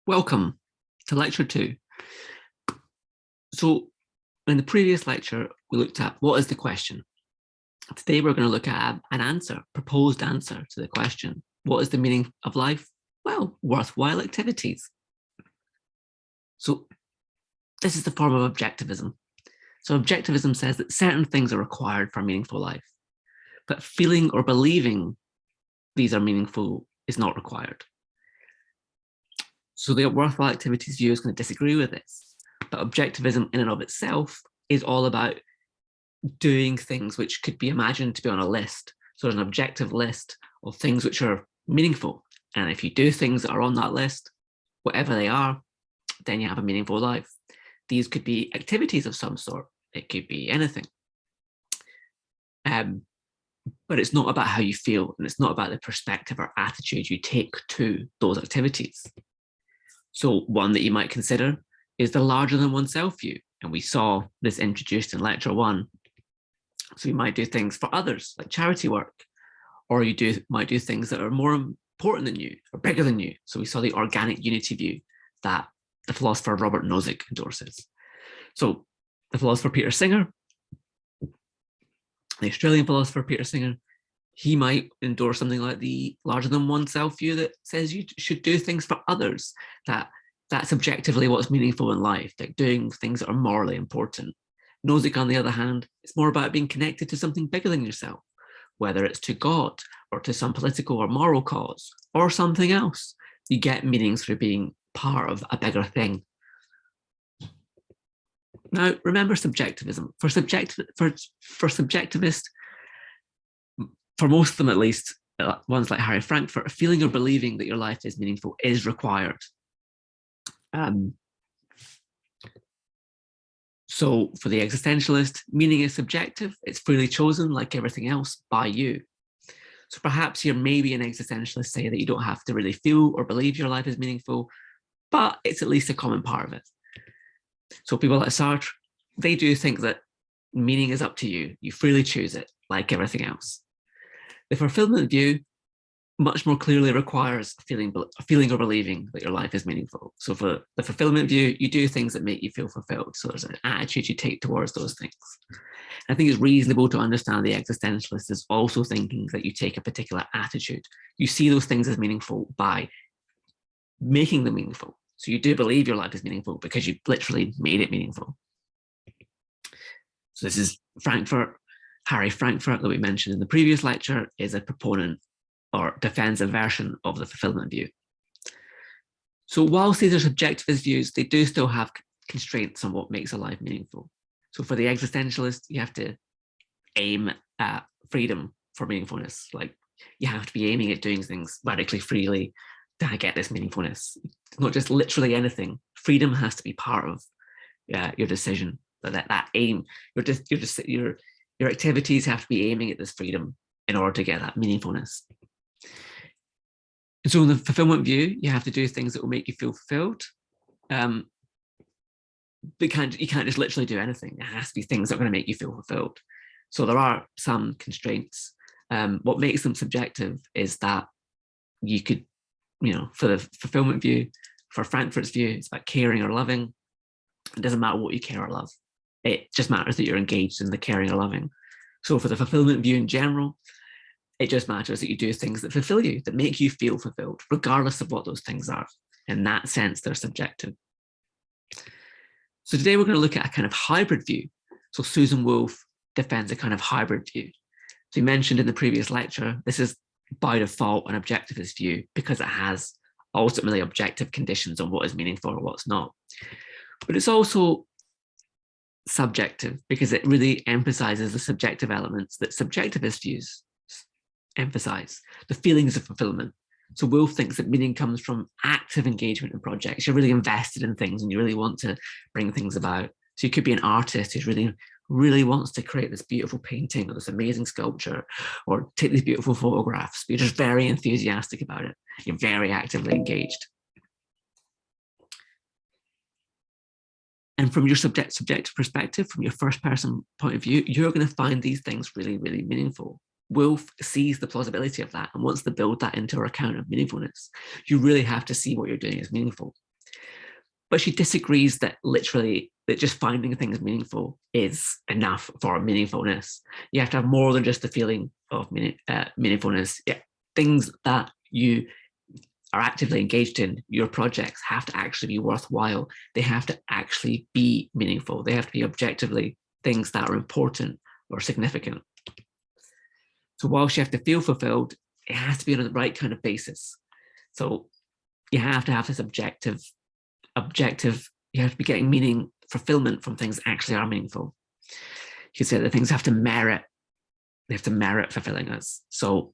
Welcome to lecture 2. So in the previous lecture, we looked at what is the question. Today, we're going to look at an answer, proposed answer to the question. What is the meaning of life? Well, worthwhile activities. So this is the form of objectivism. So objectivism says that certain things are required for a meaningful life, but feeling or believing these are meaningful is not required. So the worthwhile activities view is going to disagree with this, but objectivism in and of itself is all about doing things which could be imagined to be on a list. So there's an objective list of things which are meaningful. And if you do things that are on that list, whatever they are, then you have a meaningful life. These could be activities of some sort. It could be anything. But it's not about how you feel, and it's not about the perspective or attitude you take to those activities. So one that you might consider is the larger than oneself view. And we saw this introduced in lecture 1. So you might do things for others, like charity work, or you might do things that are more important than you or bigger than you. So we saw the organic unity view that the philosopher Robert Nozick endorses. So the philosopher Peter Singer, the Australian philosopher Peter Singer, he might endorse something like the larger than oneself view that says you should do things for others, that's objectively what's meaningful in life, like doing things that are morally important. Nozick, on the other hand, it's more about being connected to something bigger than yourself, whether it's to God or to some political or moral cause or something else. You get meanings through being part of a bigger thing. Now, remember subjectivism. For subjectivists, for most of them at least, ones like Harry Frankfurt, a feeling or believing that your life is meaningful is required. So for the existentialist, meaning is subjective. It's freely chosen, like everything else, by you. So perhaps you're maybe an existentialist, say that you don't have to really feel or believe your life is meaningful, but it's at least a common part of it. So people like Sartre, they do think that meaning is up to you. You freely choose it, like everything else. The fulfillment view much more clearly requires a feeling or believing that your life is meaningful. So for the fulfillment view, you do things that make you feel fulfilled. So there's an attitude you take towards those things. I think it's reasonable to understand the existentialist is also thinking that you take a particular attitude. You see those things as meaningful by making them meaningful. So you do believe your life is meaningful because you literally made it meaningful. So this is Frankfurt. Harry Frankfurt, that we mentioned in the previous lecture, is a proponent or defends a version of the fulfillment view. So whilst these are subjectivist views, they do still have constraints on what makes a life meaningful. So for the existentialist, you have to aim at freedom for meaningfulness. Like you have to be aiming at doing things radically freely to get this meaningfulness. It's not just literally anything. Freedom has to be part of your decision. That aim, your activities have to be aiming at this freedom in order to get that meaningfulness. And so in the fulfillment view, you have to do things that will make you feel fulfilled. But you can't just literally do anything. It has to be things that are going to make you feel fulfilled. So there are some constraints. What makes them subjective is that you could, for the fulfillment view, for Frankfurt's view, it's about caring or loving. It doesn't matter what you care or love. It just matters that you're engaged in the caring or loving. So for the fulfillment view in general, it just matters that you do things that fulfill you, that make you feel fulfilled, regardless of what those things are. In that sense, they're subjective. So today we're going to look at a kind of hybrid view. So Susan Wolf defends a kind of hybrid view. So we mentioned in the previous lecture, this is by default an objectivist view because it has ultimately objective conditions on what is meaningful or what's not. But it's also subjective because it really emphasizes the subjective elements that subjectivist views emphasize, the feelings of fulfillment. So Wolf thinks that meaning comes from active engagement in projects. You're really invested in things and you really want to bring things about. So you could be an artist who really wants to create this beautiful painting or this amazing sculpture or take these beautiful photographs, but you're just very enthusiastic about it. You're very actively engaged. And from your subjective perspective, from your first person point of view, you're going to find these things really, really meaningful. Wolf sees the plausibility of that and wants to build that into our account of meaningfulness. You really have to see what you're doing as meaningful. But she disagrees that literally that just finding things meaningful is enough for meaningfulness. You have to have more than just the feeling of meaningfulness. Yeah, things that you are actively engaged in, your projects have to actually be worthwhile. They have to actually be meaningful. They have to be objectively things that are important or significant. So whilst you have to feel fulfilled, it has to be on the right kind of basis. So you have to have this objective, you have to be getting meaning, fulfillment from things that actually are meaningful. You could say that things have to merit, they have to merit fulfilling us. So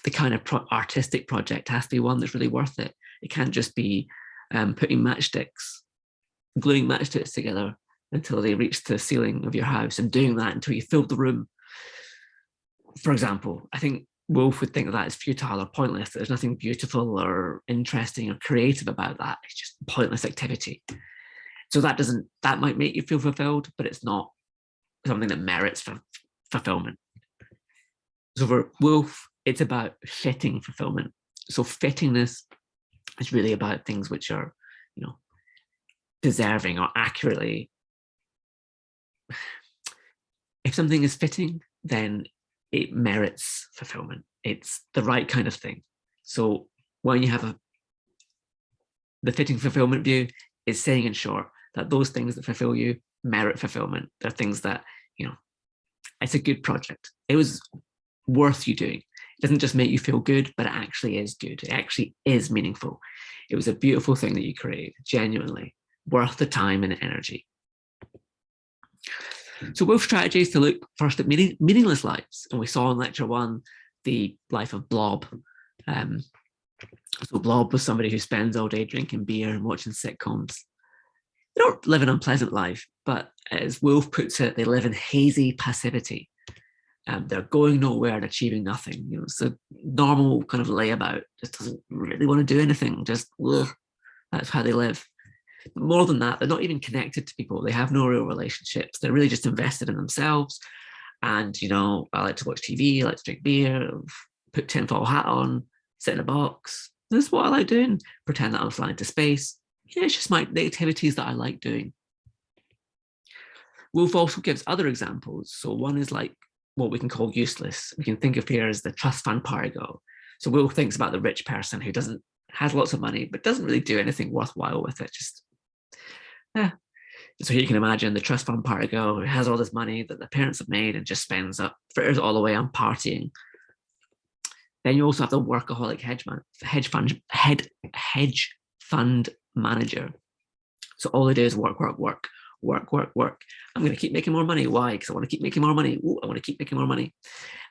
the kind of artistic project has to be one that's really worth it. It can't just be putting matchsticks, gluing matchsticks together until they reach the ceiling of your house and doing that until you filled the room. For example, I think Woolf would think that is futile or pointless. There's nothing beautiful or interesting or creative about that. It's just pointless activity. So that might make you feel fulfilled, but it's not something that merits for fulfillment. So for Woolf, it's about fitting fulfillment. So fittingness is really about things which are, deserving or accurately. If something is fitting, then it merits fulfillment. It's the right kind of thing. So when you have the fitting fulfillment view is saying in short that those things that fulfill you merit fulfillment. They're things that, it's a good project. It was worth you doing. It doesn't just make you feel good, but it actually is good. It actually is meaningful. It was a beautiful thing that you created, genuinely worth the time and energy. So Woolf's strategy is to look first at meaningless lives. And we saw in lecture 1, the life of Blob. So Blob was somebody who spends all day drinking beer and watching sitcoms. They don't live an unpleasant life, but as Woolf puts it, they live in hazy passivity. They're going nowhere and achieving nothing. It's a normal kind of layabout. Just doesn't really want to do anything. Just that's how they live. But more than that, they're not even connected to people. They have no real relationships. They're really just invested in themselves. And I like to watch TV. I like to drink beer. Put tinfoil hat on. Sit in a box. This is what I like doing. Pretend that I'm flying to space. It's just the activities that I like doing. Woolf also gives other examples. So one is like what we can call useless. We can think of here as the trust fund party girl. So Woolf thinks about the rich person who has lots of money, but doesn't really do anything worthwhile with it. So you can imagine the trust fund party girl who has all this money that the parents have made and just spends it, fritters all the way on partying. Then you also have the workaholic hedge fund manager. So all they do is work. I'm going to keep making more money. Why? Because I want to keep making more money. Ooh, I want to keep making more money.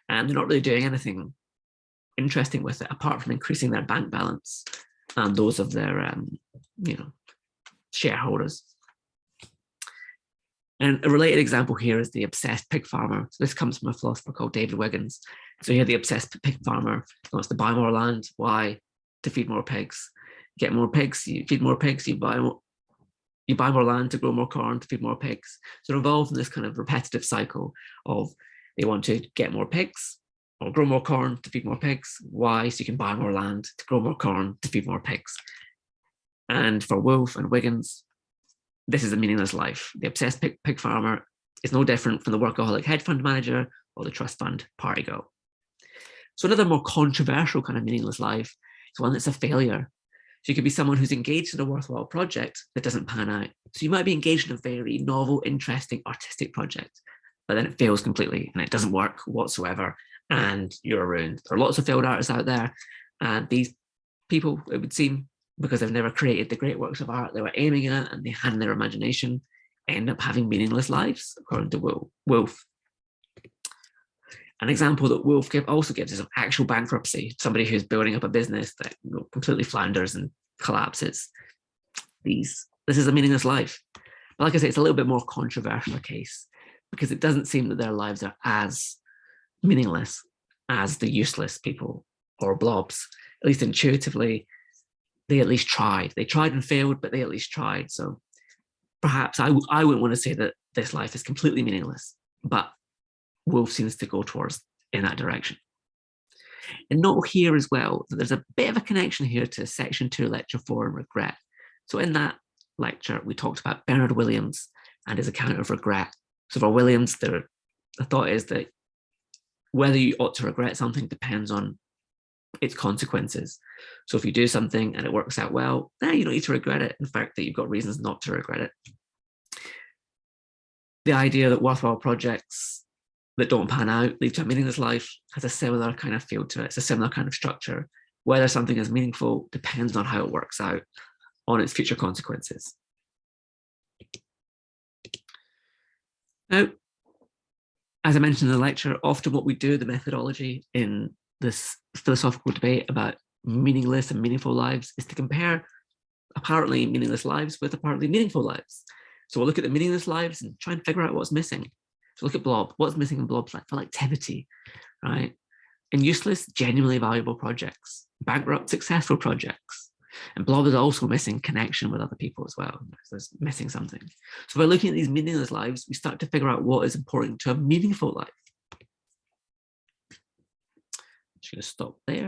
And they're not really doing anything interesting with it apart from increasing their bank balance and those of their, shareholders. And a related example here is the obsessed pig farmer. So this comes from a philosopher called David Wiggins. So here the obsessed pig farmer wants to buy more land. Why? To feed more pigs. Get more pigs, you feed more pigs, you buy more land to grow more corn to feed more pigs. So they're involved in this kind of repetitive cycle of they want to get more pigs or grow more corn to feed more pigs. Why? So you can buy more land to grow more corn to feed more pigs. And for Woolf and Wiggins, this is a meaningless life. The obsessed pig farmer is no different from the workaholic hedge fund manager or the trust fund party girl. So another more controversial kind of meaningless life is one that's a failure. So you could be someone who's engaged in a worthwhile project that doesn't pan out. So you might be engaged in a very novel, interesting, artistic project, but then it fails completely and it doesn't work whatsoever and you're ruined. There are lots of failed artists out there, and these people, it would seem, because they've never created the great works of art they were aiming at and they had in their imagination, end up having meaningless lives, according to Woolf. An example that Woolf also gives is of actual bankruptcy, somebody who's building up a business that completely flounders and collapses. This is a meaningless life. But like I say, it's a little bit more controversial a case because it doesn't seem that their lives are as meaningless as the useless people or blobs. At least intuitively, they at least tried. They tried and failed, but they at least tried. So perhaps I wouldn't want to say that this life is completely meaningless, but Woolf seems to go towards in that direction. And note here as well that there's a bit of a connection here to section 2, lecture 4 on regret. So in that, lecture, we talked about Bernard Williams and his account of regret. So for Williams, the thought is that whether you ought to regret something depends on its consequences. So if you do something and it works out well, then you don't need to regret it. In fact, that you've got reasons not to regret it. The idea that worthwhile projects that don't pan out lead to a meaningless life has a similar kind of feel to it. It's a similar kind of structure. Whether something is meaningful depends on how it works out, on its future consequences. Now, as I mentioned in the lecture, often what we do, the methodology in this philosophical debate about meaningless and meaningful lives, is to compare apparently meaningless lives with apparently meaningful lives. So we'll look at the meaningless lives and try and figure out what's missing. So look at Blob. What's missing in Blob? For activity, right? And useless, genuinely valuable projects, bankrupt, successful projects. And Blob is also missing connection with other people as well. So it's missing something. So by looking at these meaningless lives, we start to figure out what is important to a meaningful life. I'm just going to stop there.